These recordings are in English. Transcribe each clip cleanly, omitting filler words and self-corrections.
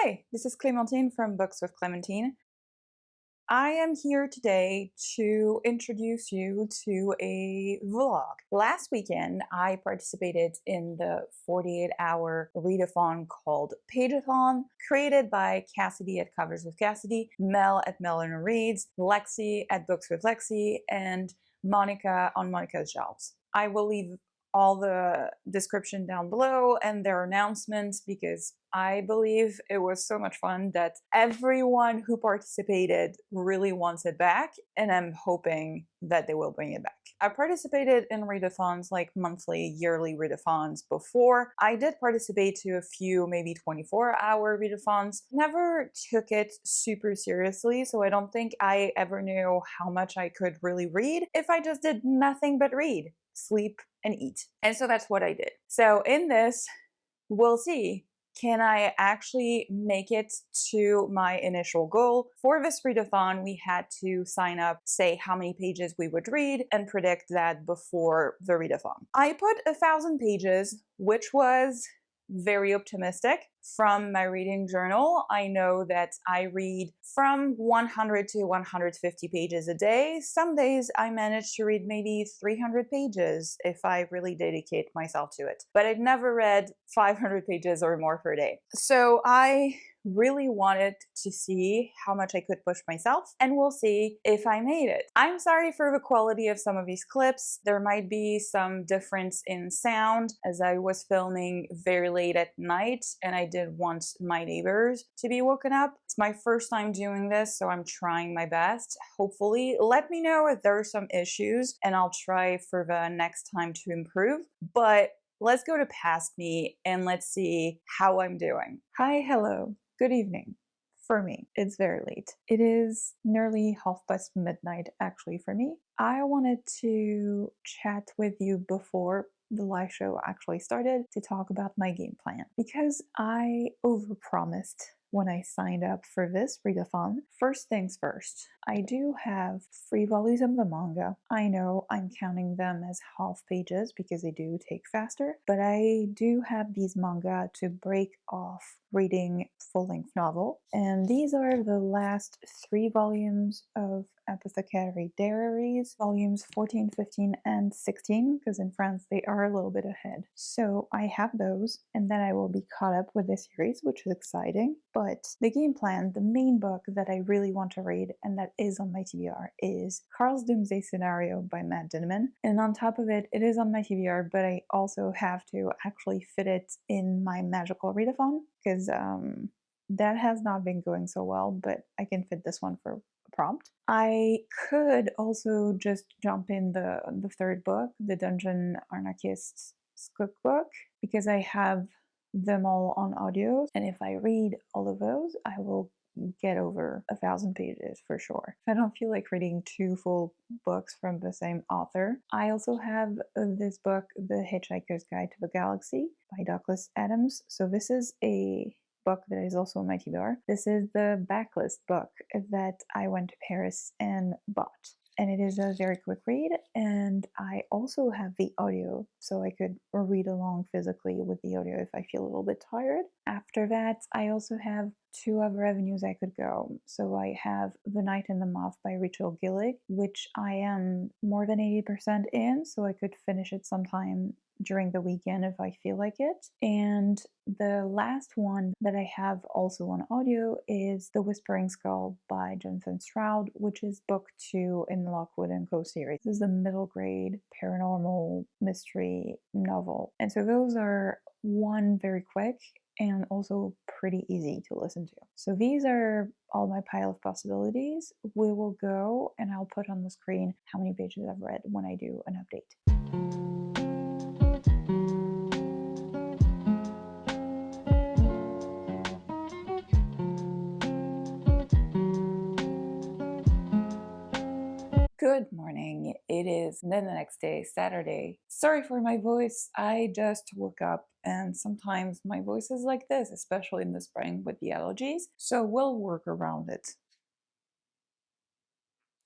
Hi, this is Clémentine from Books with Clementine. I am here today to introduce you to a vlog. Last weekend, I participated in the 48-hour readathon called Pageathon, created by Cassidy at Covers with Cassidy, Mel at Mel and Reads, Lexi at Books with Lexi, and Monica on Monica's Shelves. I will leave all the description down below and their announcements because I believe it was so much fun that everyone who participated really wants it back, and I'm hoping that they will bring it back. I participated in readathons, like monthly, yearly readathons before. I did participate to a few, maybe 24-hour readathons. Never took it super seriously, so I don't think I ever knew how much I could really read if I just did nothing but read, sleep, and eat. And so that's what I did. So in this, we'll see, can I actually make it to my initial goal? For this readathon, we had to sign up, say how many pages we would read, and predict that before the readathon. I put 1,000 pages, which was very optimistic. From my reading journal, I know that I read from 100 to 150 pages a day. Some days I manage to read maybe 300 pages if I really dedicate myself to it. But I'd never read 500 pages or more per day. So I really wanted to see how much I could push myself, and we'll see if I made it. I'm sorry for the quality of some of these clips. There might be some difference in sound as I was filming very late at night and I did want my neighbors to be woken up. It's my first time doing this, so I'm trying my best. Hopefully, let me know if there are some issues and I'll try for the next time to improve. But let's go to past me and let's see how I'm doing. Hi, hello. Good evening. For me, it's very late. It is nearly midnight actually for me. I wanted to chat with you before the live show actually started to talk about my game plan because I overpromised when I signed up for this readathon. First things first, I do have 3 volumes of the manga. I know I'm counting them as half pages because they do take faster, but I do have these manga to break off reading full-length novel, and these are the last 3 volumes of Apothecary Diaries, volumes 14, 15, and 16, because in France they are a little bit ahead. So I have those, and then I will be caught up with this series, which is exciting. But the game plan, the main book that I really want to read, and that is on my TBR, is Carl's Doomsday Scenario by Matt Dinman. And on top of it, it is on my TBR, but I also have to actually fit it in my magical readathon, because that has not been going so well, but I can fit this one for a prompt. I could also just jump in the third book, the Dungeon Anarchist's cookbook, because I have them all on audio, and if I read all of those, I will get over 1,000 pages for sure. If I don't feel like reading 2 full books from the same author. I also have this book, The Hitchhiker's Guide to the Galaxy by Douglas Adams. So this is a book that is also on my TBR. This is the backlist book that I went to Paris and bought. And it is a very quick read, and I also have the audio, so I could read along physically with the audio if I feel a little bit tired. After that, I also have 2 other avenues I could go. So I have The Night and the Moth by Rachel Gillig, which I am more than 80% in, so I could finish it sometime during the weekend if I feel like it. And the last one that I have also on audio is The Whispering Skull by Jonathan Stroud, which is book 2 in the Lockwood & Co series. This is a middle grade paranormal mystery novel. And so those are, one, very quick, and also pretty easy to listen to. So these are all my pile of possibilities. We will go, and I'll put on the screen how many pages I've read when I do an update. Good morning. It is then the next day, Saturday. Sorry for my voice. I just woke up and sometimes my voice is like this, especially in the spring with the allergies. So we'll work around it.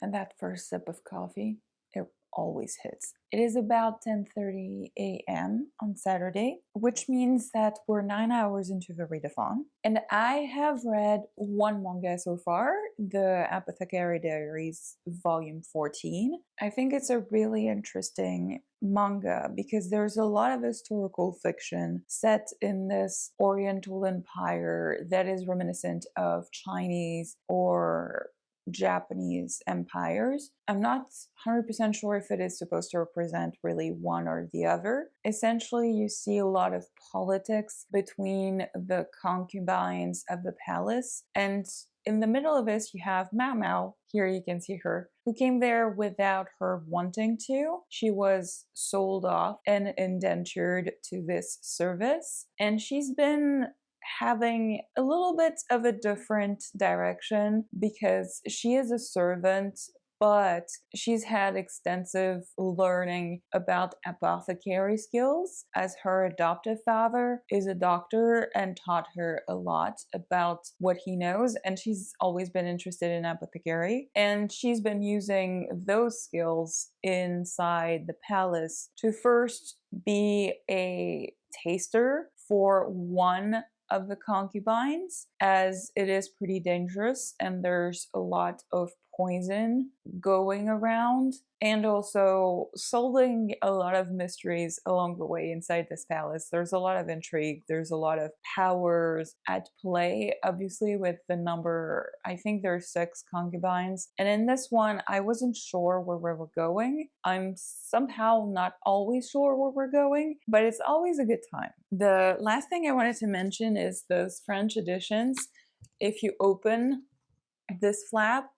And that first sip of coffee, it always hits. It is about 10:30 a.m. on Saturday, which means that we're 9 hours into the readathon. And I have read one manga so far, the Apothecary Diaries Volume 14. I think it's a really interesting manga because there's a lot of historical fiction set in this Oriental empire that is reminiscent of Chinese or Japanese empires. I'm not 100% sure if it is supposed to represent really one or the other. Essentially, you see a lot of politics between the concubines of the palace, and in the middle of this, you have Mao Mao, here you can see her, who came there without her wanting to. She was sold off and indentured to this service, and she's been having a little bit of a different direction because she is a servant, but she's had extensive learning about apothecary skills as her adoptive father is a doctor and taught her a lot about what he knows, and she's always been interested in apothecary, and she's been using those skills inside the palace to first be a taster for one of the concubines, as it is pretty dangerous and there's a lot of poison going around, and also solving a lot of mysteries along the way inside this palace. There's a lot of intrigue, there's a lot of powers at play, obviously, with the number, I think there's 6 concubines. And in this one, I wasn't sure where we were going. I'm somehow not always sure where we're going, but it's always a good time. The last thing I wanted to mention is those French editions. If you open this flap,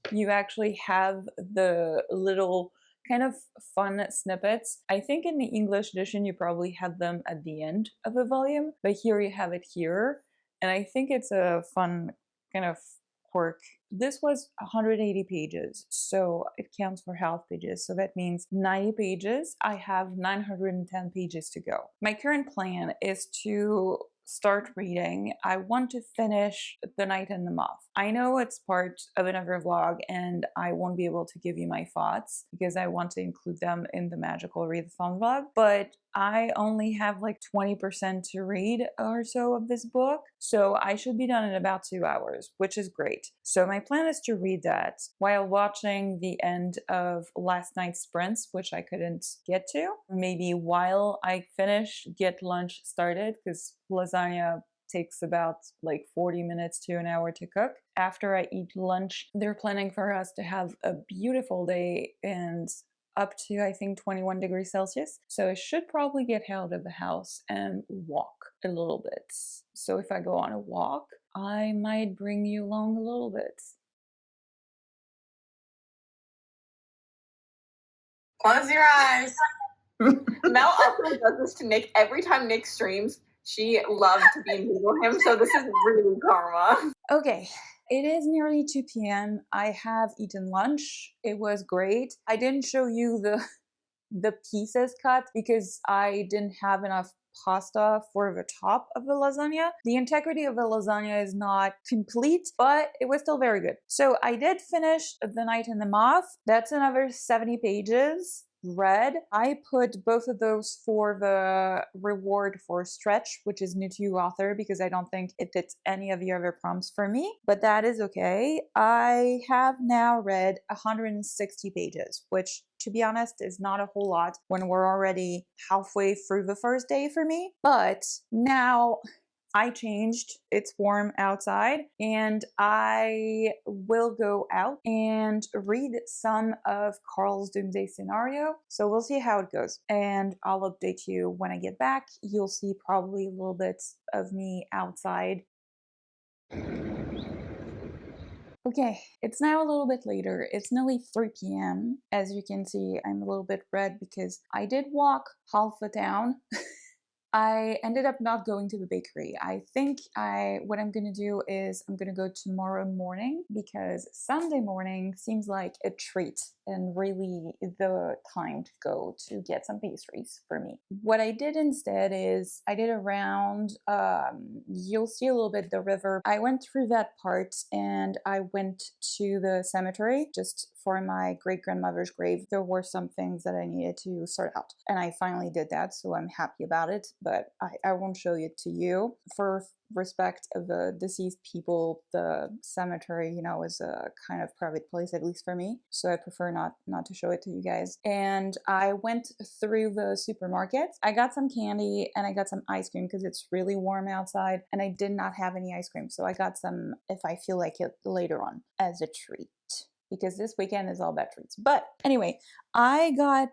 you actually have the little kind of fun snippets. I think in the English edition you probably have them at the end of a volume, but here you have it here, and I think it's a fun kind of quirk. This was 180 pages, so it counts for half pages, so that means 90 pages. I have 910 pages to go. My current plan is to start reading. I want to finish The Night and the Moth. I know it's part of another vlog and I won't be able to give you my thoughts because I want to include them in the magical readathon vlog, but I only have like 20% to read or so of this book, so I should be done in about 2 hours, which is great. So my plan is to read that while watching the end of last night's sprints, which I couldn't get to. Maybe while I finish, get lunch started, because lasagna takes about like 40 minutes to an hour to cook. After I eat lunch, they're planning for us to have a beautiful day and up to, I think, 21 degrees Celsius. So I should probably get out of the house and walk a little bit. So if I go on a walk, I might bring you along a little bit. Close your eyes. Mel also does this to Nick every time Nick streams. She loves to be invisible him, so this is really karma. Okay, it is nearly 2 p.m. I have eaten lunch. It was great. I didn't show you the pieces cut because I didn't have enough pasta for the top of the lasagna. The integrity of the lasagna is not complete, but it was still very good. So I did finish The Night and the Moth. That's another 70 pages read. I put both of those for the reward for stretch, which is new to you author, because I don't think it fits any of the other prompts for me, but that is okay. I have now read 160 pages, which, to be honest, is not a whole lot when we're already halfway through the first day for me. But now I changed, it's warm outside, and I will go out and read some of Carl's Doomsday Scenario. So we'll see how it goes, and I'll update you when I get back. You'll see probably a little bit of me outside. Okay, it's now a little bit later. It's nearly 3 p.m. As you can see, I'm a little bit red because I did walk half the town. I ended up not going to the bakery. I think what I'm gonna do is I'm gonna go tomorrow morning because Sunday morning seems like a treat and really the time to go to get some pastries for me. What I did instead is I did around, you'll see a little bit the river. I went through that part and I went to the cemetery just for my great-grandmother's grave, there were some things that I needed to sort out. And I finally did that, so I'm happy about it, but I won't show it to you. For respect of the deceased people, the cemetery, you know, is a kind of private place, at least for me, so I prefer not to show it to you guys. And I went through the supermarket. I got some candy and I got some ice cream because it's really warm outside and I did not have any ice cream, so I got some if I feel like it later on as a treat, because this weekend is all about treats. But anyway, I got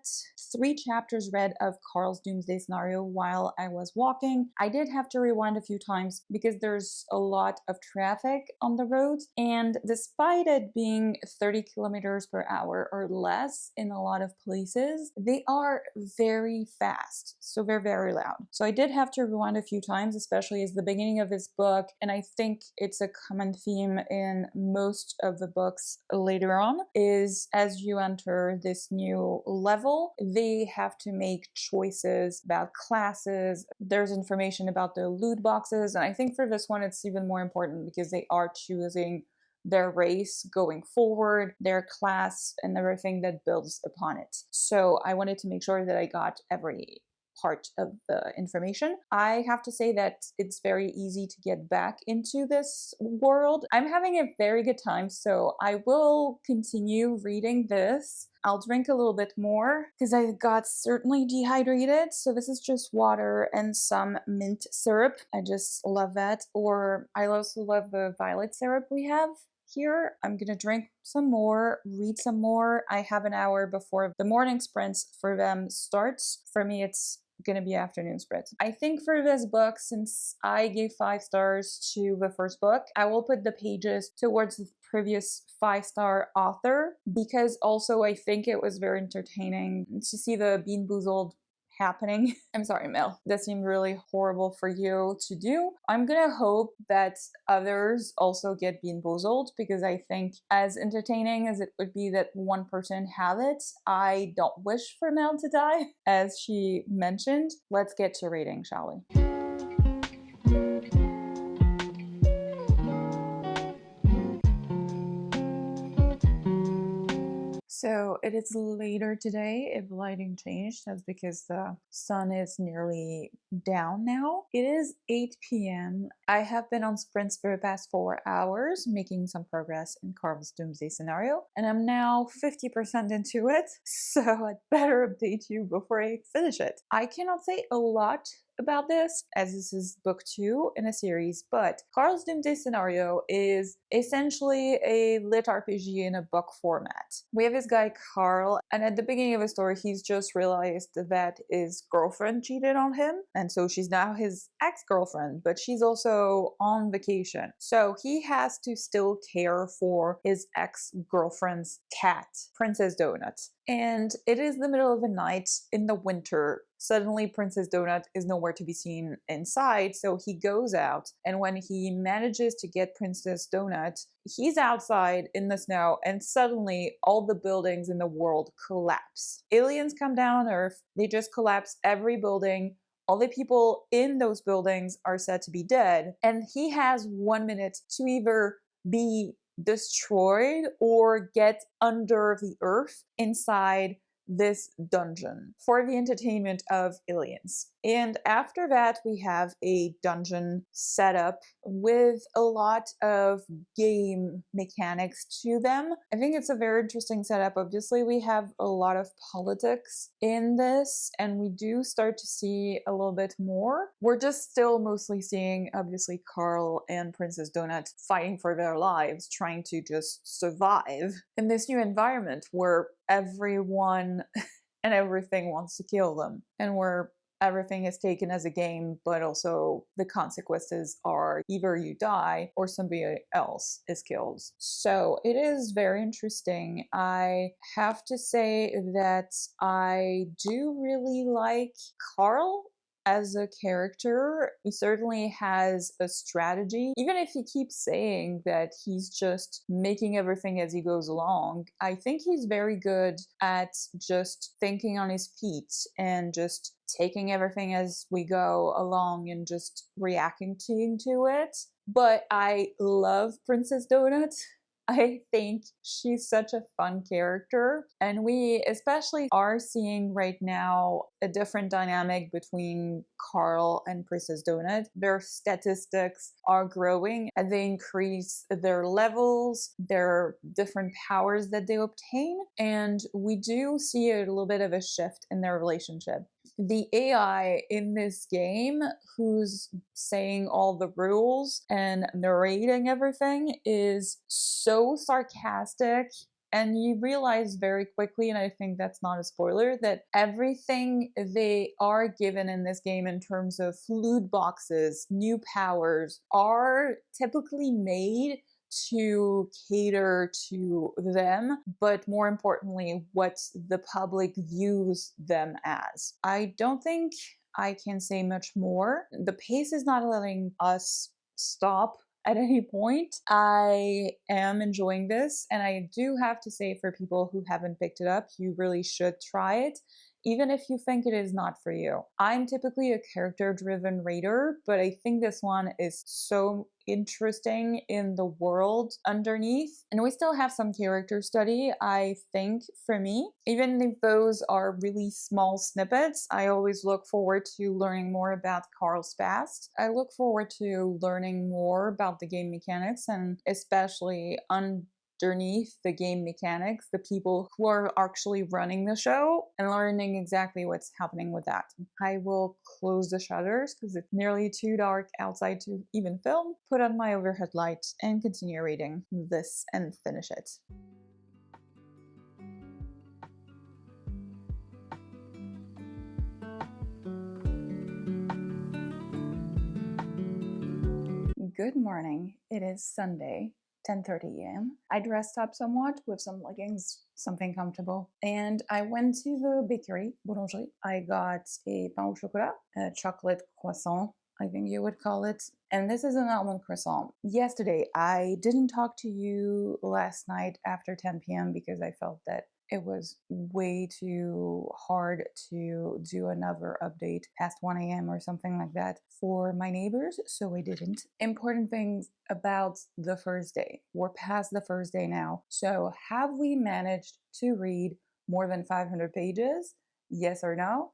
3 chapters read of Carl's Doomsday Scenario while I was walking. I did have to rewind a few times because there's a lot of traffic on the road, and despite it being 30 kilometers per hour or less in a lot of places, they are very fast, so they're very loud. So I did have to rewind a few times, especially as the beginning of this book, and I think it's a common theme in most of the books later on, is as you enter this new level, they have to make choices about classes. There's information about the loot boxes, and I think for this one it's even more important because they are choosing their race going forward, their class, and everything that builds upon it. So I wanted to make sure that I got every part of the information. I have to say that it's very easy to get back into this world. I'm having a very good time, so I will continue reading this. I'll drink a little bit more because I got certainly dehydrated. So this is just water and some mint syrup. I just love that. Or I also love the violet syrup we have here. I'm gonna drink some more, read some more. I have an hour before the morning sprints for them starts. For me, it's gonna be afternoon sprint. I think for this book, since I gave 5 stars to the first book, I will put the pages towards the previous 5-star author, because also I think it was very entertaining to see the Bean Boozled happening. I'm sorry, Mel. That seemed really horrible for you to do. I'm gonna hope that others also get Bean Boozled, because I think as entertaining as it would be that one person have it, I don't wish for Mel to die, as she mentioned. Let's get to reading, shall we? So it is later today. If lighting changed, that's because the sun is nearly down now. It is 8 p.m. I have been on sprints for the past 4 hours, making some progress in Carl's Doomsday Scenario, and I'm now 50% into it, so I'd better update you before I finish it. I cannot say a lot about this, as this is book 2 in a series, but Carl's Doomsday Scenario is essentially a lit RPG in a book format. We have this guy Carl, and at the beginning of the story he's just realized that his girlfriend cheated on him, and so she's now his ex-girlfriend, but she's also on vacation. So he has to still care for his ex-girlfriend's cat, Princess Donut. And it is the middle of the night in the winter. Suddenly, Princess Donut is nowhere to be seen inside, so he goes out, and when he manages to get Princess Donut, he's outside in the snow, and suddenly all the buildings in the world collapse. Aliens come down on Earth, they just collapse every building. All the people in those buildings are said to be dead, and he has 1 minute to either be destroyed or get under the earth inside this dungeon for the entertainment of aliens. And after that, we have a dungeon setup with a lot of game mechanics to them. I think it's a very interesting setup. Obviously, we have a lot of politics in this, and we do start to see a little bit more. We're just still mostly seeing, obviously, Carl and Princess Donut fighting for their lives, trying to just survive in this new environment where everyone and everything wants to kill them, and where everything is taken as a game, but also the consequences are either you die or somebody else is killed. So it is very interesting. I have to say that I do really like Carl as a character. He certainly has a strategy. Even if he keeps saying that he's just making everything as he goes along, I think he's very good at just thinking on his feet and just taking everything as we go along and just reacting to it. But I love Princess Donut. I think she's such a fun character, and we especially are seeing right now a different dynamic between Carl and Princess Donut. Their statistics are growing as they increase their levels, their different powers that they obtain, and we do see a little bit of a shift in their relationship. The AI in this game, who's saying all the rules and narrating everything, is so sarcastic. And you realize very quickly, and I think that's not a spoiler, that everything they are given in this game in terms of loot boxes, new powers, are typically made to cater to them, but more importantly, what the public views them as. I don't think I can say much more. The pace is not letting us stop at any point. I am enjoying this, and I do have to say, for people who haven't picked it up, you really should try it, even if you think it is not for you. I'm typically a character-driven raider, but I think this one is so interesting in the world underneath. And we still have some character study, I think, for me. Even if those are really small snippets, I always look forward to learning more about Carl's past. I look forward to learning more about the game mechanics, and especially underneath the game mechanics, the people who are actually running the show, and learning exactly what's happening with that. I will close the shutters because it's nearly too dark outside to even film, put on my overhead light, and continue reading this and finish it. Good morning. It is Sunday, 10:30 a.m. I dressed up somewhat with some leggings, something comfortable, and I went to the bakery, boulangerie. I got a pain au chocolat, a chocolate croissant, I think you would call it, and this is an almond croissant. Yesterday, I didn't talk to you last night after 10 p.m. because I felt that it was way too hard to do another update past 1 a.m. or something like that for my neighbors, so I didn't. Important things about the first day. We're past the first day now. So, have we managed to read more than 500 pages? Yes or no?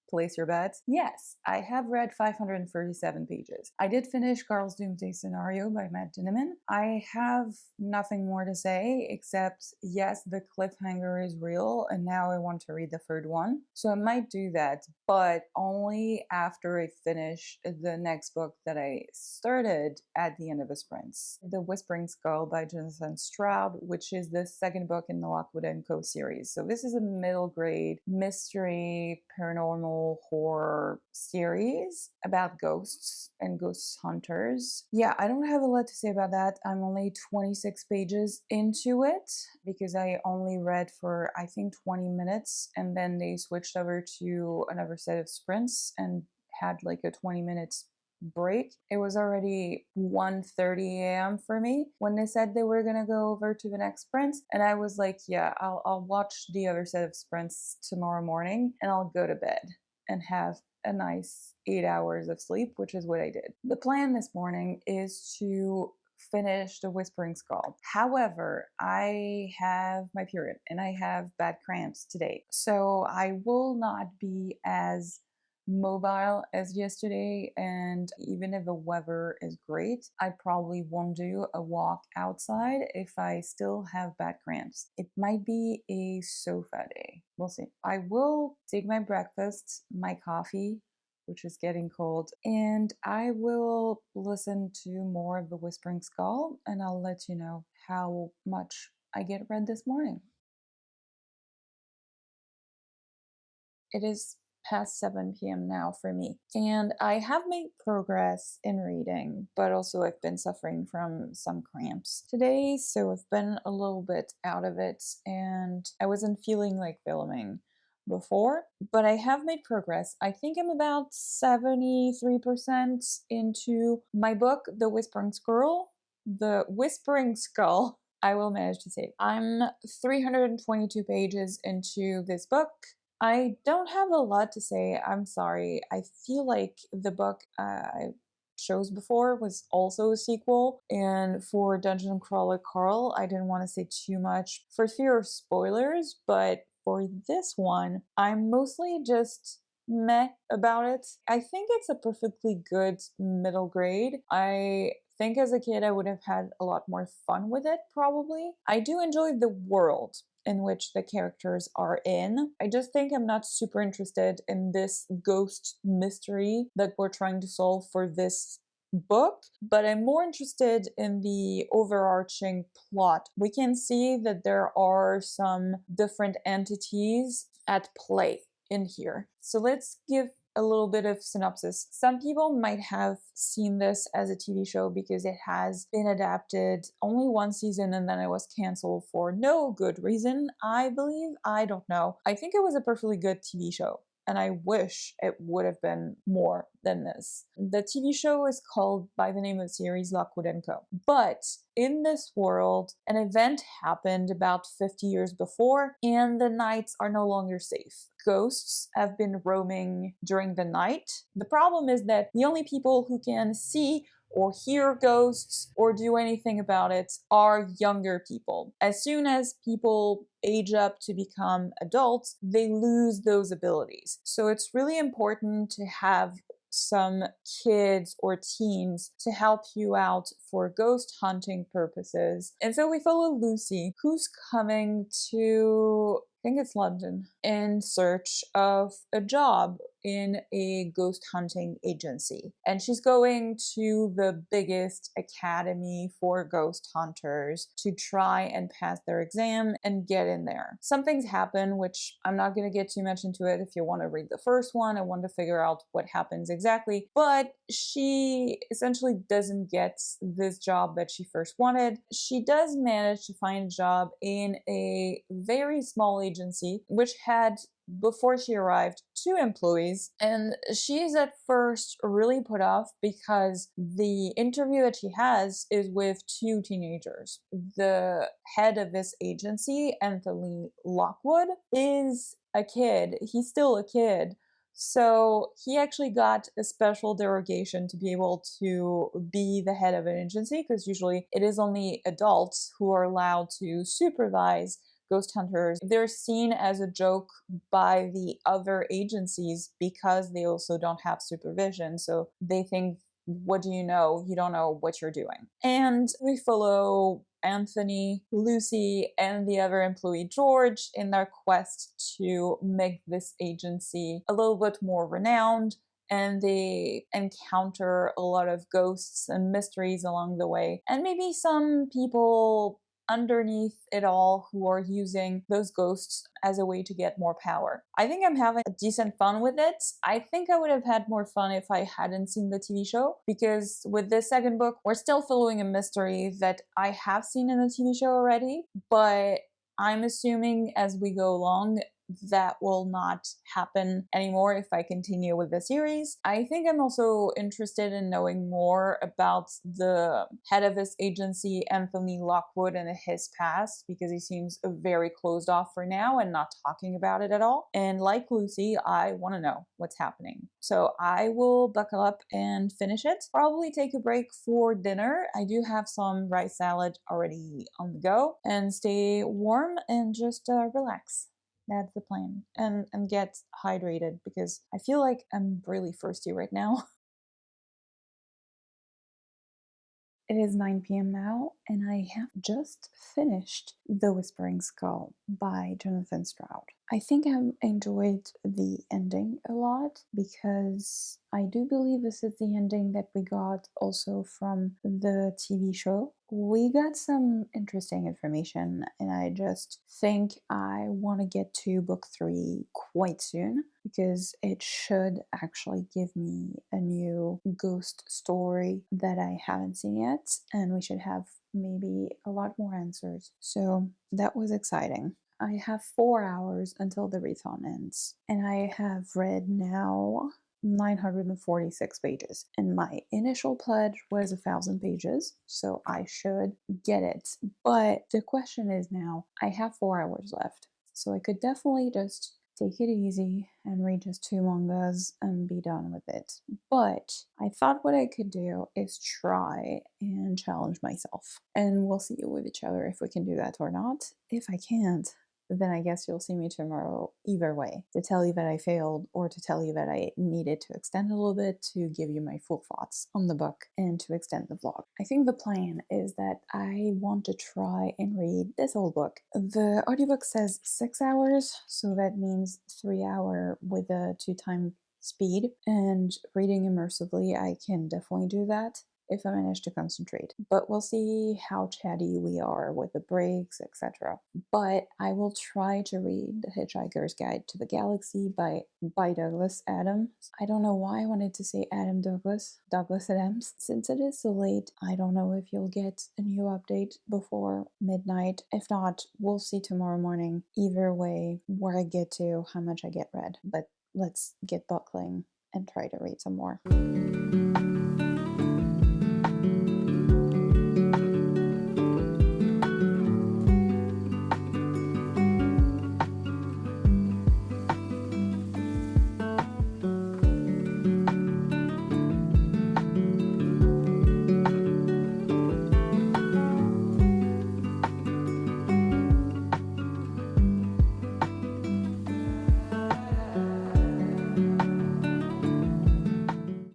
Place your bets. Yes, I have read 537 pages. I did finish Carl's Doomsday Scenario by Matt Dinniman. I have nothing more to say except, yes, the cliffhanger is real, and now I want to read the third one. So I might do that, but only after I finish the next book that I started at the end of the sprints. The Whispering Skull by Jonathan Stroud, which is the second book in the Lockwood & Co. series. So this is a middle grade mystery, paranormal, horror series about ghosts and ghost hunters. Yeah, I don't have a lot to say about that. I'm only 26 pages into it because I only read for, I think, 20 minutes, and then they switched over to another set of sprints and had like a 20 minutes break. It was already 1:30 a.m. for me when they said they were gonna go over to the next sprint, and I was like, yeah, I'll watch the other set of sprints tomorrow morning and I'll go to bed and have a nice 8 hours of sleep, which is what I did. The plan this morning is to finish the Whispering Skull. However, I have my period and I have bad cramps today, so I will not be as mobile as yesterday, and even if the weather is great, I probably won't do a walk outside if I still have bad cramps. It might be a sofa day. We'll see. I will take my breakfast, my coffee, which is getting cold, and I will listen to more of the Whispering Skull, and I'll let you know how much I get read this morning. It is past 7 p.m. now for me, and I have made progress in reading, but also I've been suffering from some cramps today, so I've been a little bit out of it, and I wasn't feeling like filming before, but I have made progress. I think I'm about 73% into my book, The Whispering Skull. The Whispering Skull. I will manage to say it. I'm 322 pages into this book. I don't have a lot to say. I'm sorry. I feel like the book, I shows before was also a sequel. And for Dungeon Crawler Carl, I didn't want to say too much for fear of spoilers, but for this one, I'm mostly just meh about it. I think it's a perfectly good middle grade. I think as a kid I would have had a lot more fun with it, probably. I do enjoy the world in which the characters are in. I just think I'm not super interested in this ghost mystery that we're trying to solve for this book, but I'm more interested in the overarching plot. We can see that there are some different entities at play in here. So let's give a little bit of synopsis. Some people might have seen this as a TV show because it has been adapted only one season and then it was canceled for no good reason, I believe. I don't know. I think it was a perfectly good TV show, and I wish it would have been more than this. The TV show is called by the name of the series Lockwood & Co. But in this world, an event happened about 50 years before, and the nights are no longer safe. Ghosts have been roaming during the night. The problem is that the only people who can see or hear ghosts or do anything about it are younger people. As soon as people age up to become adults, they lose those abilities. So it's really important to have some kids or teens to help you out for ghost hunting purposes. And so we follow Lucy, who's coming to, I think it's London, in search of a job in a ghost hunting agency. And she's going to the biggest academy for ghost hunters to try and pass their exam and get in there. Some things happen, which I'm not going to get too much into it. If you want to read the first one, I want to figure out what happens exactly. But she essentially doesn't get this job that she first wanted. She does manage to find a job in a very small agency, which had, before she arrived, 2 employees, and she is at first really put off because the interview that she has is with 2 teenagers. The head of this agency, Anthony Lockwood, is a kid. He's still a kid. So he actually got a special derogation to be able to be the head of an agency, because usually it is only adults who are allowed to supervise ghost hunters. They're seen as a joke by the other agencies because they also don't have supervision. So they think, what do you know? You don't know what you're doing. And we follow Anthony, Lucy, and the other employee George in their quest to make this agency a little bit more renowned. And they encounter a lot of ghosts and mysteries along the way. And maybe some people underneath it all who are using those ghosts as a way to get more power. I think I'm having a decent fun with it. I think I would have had more fun if I hadn't seen the TV show, because with this second book, we're still following a mystery that I have seen in the TV show already, but I'm assuming as we go along, that will not happen anymore if I continue with the series. I think I'm also interested in knowing more about the head of this agency, Anthony Lockwood, and his past, because he seems very closed off for now and not talking about it at all. And like Lucy, I want to know what's happening. So I will buckle up and finish it. Probably take a break for dinner. I do have some rice salad already on the go, and stay warm and just relax. That's the plan. And get hydrated, because I feel like I'm really thirsty right now. It is 9 p.m. now, and I have just finished The Whispering Skull by Jonathan Stroud. I think I enjoyed the ending a lot, because I do believe this is the ending that we got also from the TV show. We got some interesting information, and I just think I want to get to book 3 quite soon, because it should actually give me a new ghost story that I haven't seen yet, and we should have maybe a lot more answers. So that was exciting. I have 4 hours until the readathon ends, and I have read now 946 pages, and my initial pledge was 1,000 pages, so I should get it. But the question is now, I have 4 hours left, so I could definitely just take it easy and read just 2 mangas and be done with it. But I thought what I could do is try and challenge myself. And we'll see with each other if we can do that or not. If I can't, then I guess you'll see me tomorrow either way, to tell you that I failed or to tell you that I needed to extend a little bit to give you my full thoughts on the book and to extend the vlog. I think the plan is that I want to try and read this whole book. The audiobook says 6 hours, so that means 3 hour with a 2 time speed, and reading immersively, I can definitely do that if I manage to concentrate. But we'll see how chatty we are with the breaks, etc. But I will try to read The Hitchhiker's Guide to the Galaxy by Douglas Adams. I don't know why I wanted to say Douglas Adams. Since it is so late, I don't know if you'll get a new update before midnight. If not, we'll see tomorrow morning. Either way, where I get to, how much I get read. But let's get buckling and try to read some more.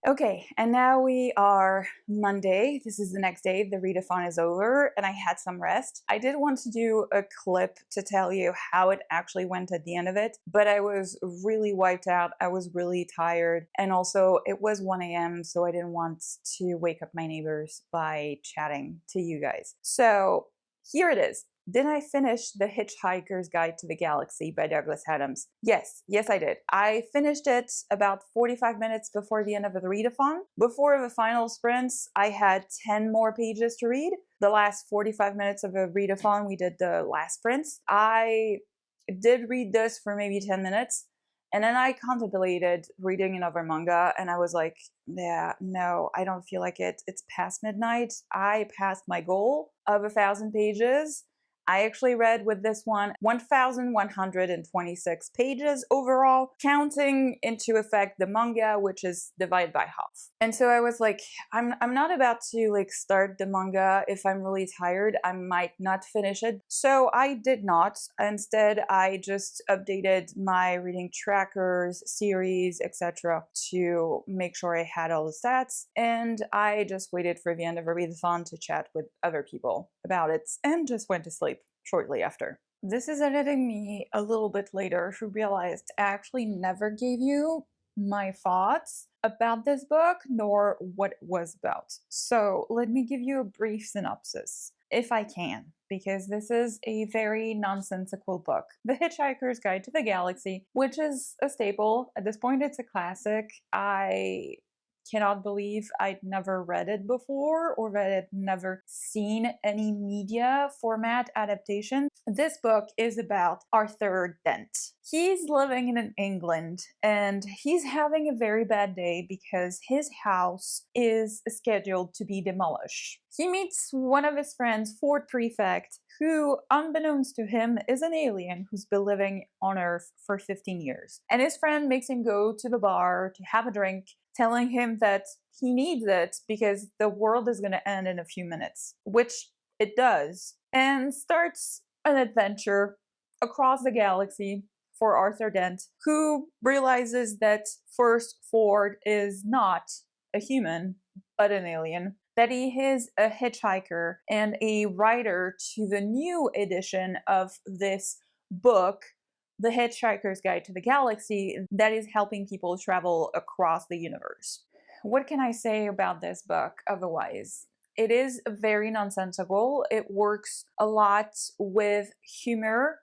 Okay, and now we are Monday. This is the next day. The readathon is over and I had some rest. I did want to do a clip to tell you how it actually went at the end of it, but I was really wiped out. I was really tired. And also it was 1 a.m., so I didn't want to wake up my neighbors by chatting to you guys. So here it is. Did I finish The Hitchhiker's Guide to the Galaxy by Douglas Adams? Yes, I did. I finished it about 45 minutes before the end of the readathon. Before the final sprints, I had 10 more pages to read. The last 45 minutes of the readathon, we did the last sprints. I did read this for maybe 10 minutes. And then I contemplated reading another manga, and I was like, yeah, no, I don't feel like it. It's past midnight. I passed my goal of 1,000 pages. I actually read with this one 1,126 pages overall, counting into effect the manga, which is divided by half. And so I was like, I'm not about to start the manga if I'm really tired. I might not finish it. So I did not. Instead, I just updated my reading trackers, series, etc. to make sure I had all the stats. And I just waited for the end of a readathon to chat with other people about it and just went to sleep shortly after. This is editing me a little bit later who realized I actually never gave you my thoughts about this book nor what it was about. So let me give you a brief synopsis, if I can, because this is a very nonsensical book. The Hitchhiker's Guide to the Galaxy, which is a staple. At this point, it's a classic. I cannot believe I'd never read it before or that I'd never seen any media format adaptation. This book is about Arthur Dent. He's living in England and he's having a very bad day because his house is scheduled to be demolished. He meets one of his friends, Fort Prefect, who, unbeknownst to him, is an alien who's been living on Earth for 15 years. And his friend makes him go to the bar to have a drink, telling him that he needs it because the world is going to end in a few minutes, which it does, and starts an adventure across the galaxy for Arthur Dent, who realizes that first Ford is not a human, but an alien, that he is a hitchhiker and a writer to the new edition of this book, The Hitchhiker's Guide to the Galaxy, that is helping people travel across the universe. What can I say about this book otherwise? It is very nonsensical. It works a lot with humor,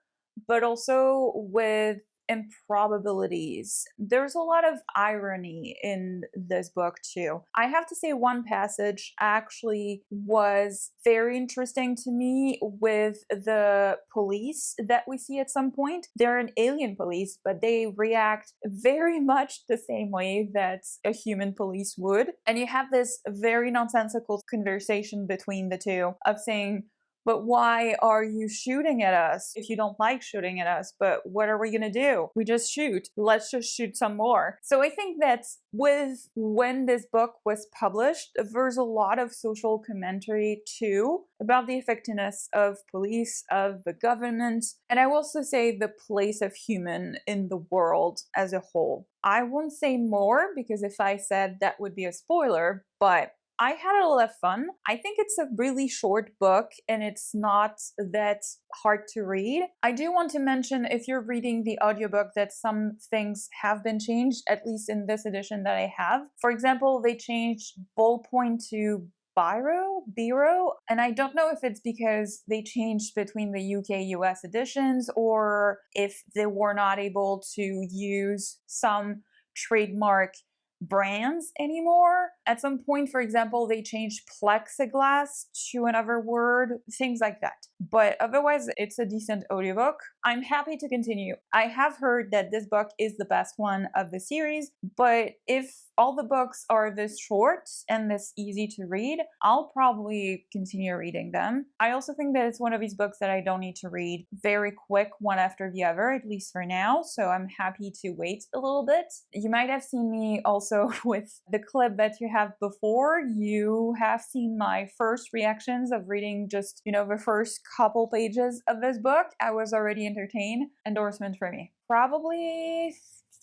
but also with improbabilities. There's a lot of irony in this book too. I have to say one passage actually was very interesting to me with the police that we see at some point. They're an alien police, but they react very much the same way that a human police would. And you have this very nonsensical conversation between the two of saying, But why are you shooting at us if you don't like shooting at us? But what are we gonna do? We just shoot. Let's just shoot some more. So I think that with when this book was published, there's a lot of social commentary too about the effectiveness of police, of the government, and I will also say the place of human in the world as a whole. I won't say more because if I said that would be a spoiler, but I had a lot of fun. I think it's a really short book and it's not that hard to read. I do want to mention, if you're reading the audiobook, that some things have been changed, at least in this edition that I have. For example, they changed ballpoint to biro, and I don't know if it's because they changed between the UK US editions or if they were not able to use some trademark brands anymore. At some point, for example, they changed plexiglass to another word, things like that. But otherwise, it's a decent audiobook. I'm happy to continue. I have heard that this book is the best one of the series, but if all the books are this short and this easy to read, I'll probably continue reading them. I also think that it's one of these books that I don't need to read very quick one after the other, at least for now, so I'm happy to wait a little bit. You might have seen me also with the clip that you have before. You have seen my first reactions of reading just, the first couple pages of this book. I was already entertained. Endorsement for me. Probably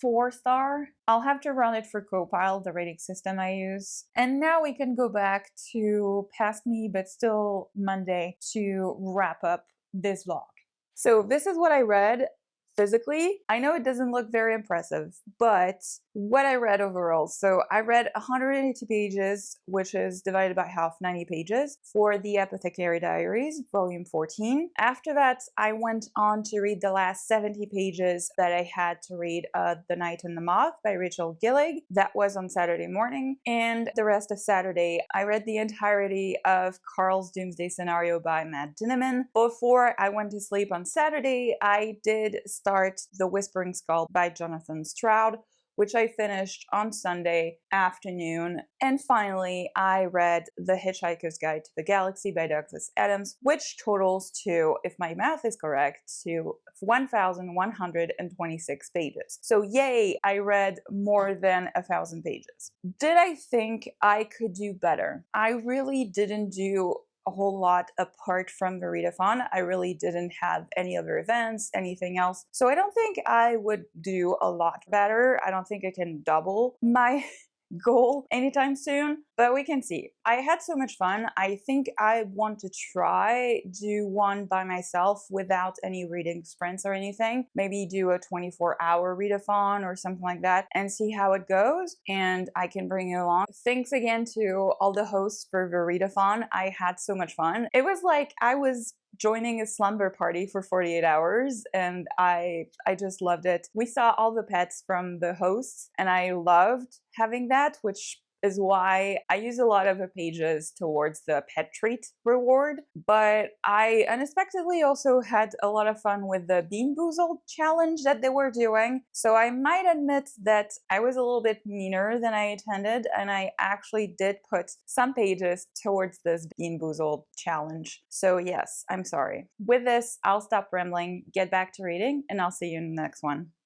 4-star. I'll have to run it for Copile, the rating system I use. And now we can go back to past me, but still Monday, to wrap up this vlog. So this is what I read physically. I know it doesn't look very impressive, but what I read overall. So I read 180 pages, which is divided by half, 90 pages, for The Apothecary Diaries, volume 14. After that, I went on to read the last 70 pages that I had to read, The Night and the Moth by Rachel Gillig. That was on Saturday morning. And the rest of Saturday, I read the entirety of Carl's Doomsday Scenario by Matt Dinniman. Before I went to sleep on Saturday, I did start The Whispering Skull by Jonathan Stroud, which I finished on Sunday afternoon. And finally, I read The Hitchhiker's Guide to the Galaxy by Douglas Adams, which totals to, if my math is correct, to 1,126 pages. So yay, I read more than 1,000 pages. Did I think I could do better? I really didn't do a whole lot apart from the readathon. I really didn't have any other events, anything else. So I don't think I would do a lot better. I don't think I can double my goal anytime soon, but we can see. I had so much fun. I think I want to try do one by myself without any reading sprints or anything. Maybe do a 24-hour readathon or something like that and see how it goes, and I can bring you along. Thanks again to all the hosts for the readathon. I had so much fun. It was like I was joining a slumber party for 48 hours, and I just loved it. We saw all the pets from the hosts, and I loved having that, which is why I use a lot of the pages towards the pet treat reward. But I unexpectedly also had a lot of fun with the Bean Boozled challenge that they were doing. So I might admit that I was a little bit meaner than I intended, and I actually did put some pages towards this Bean Boozled challenge. So yes, I'm sorry. With this, I'll stop rambling, get back to reading, and I'll see you in the next one.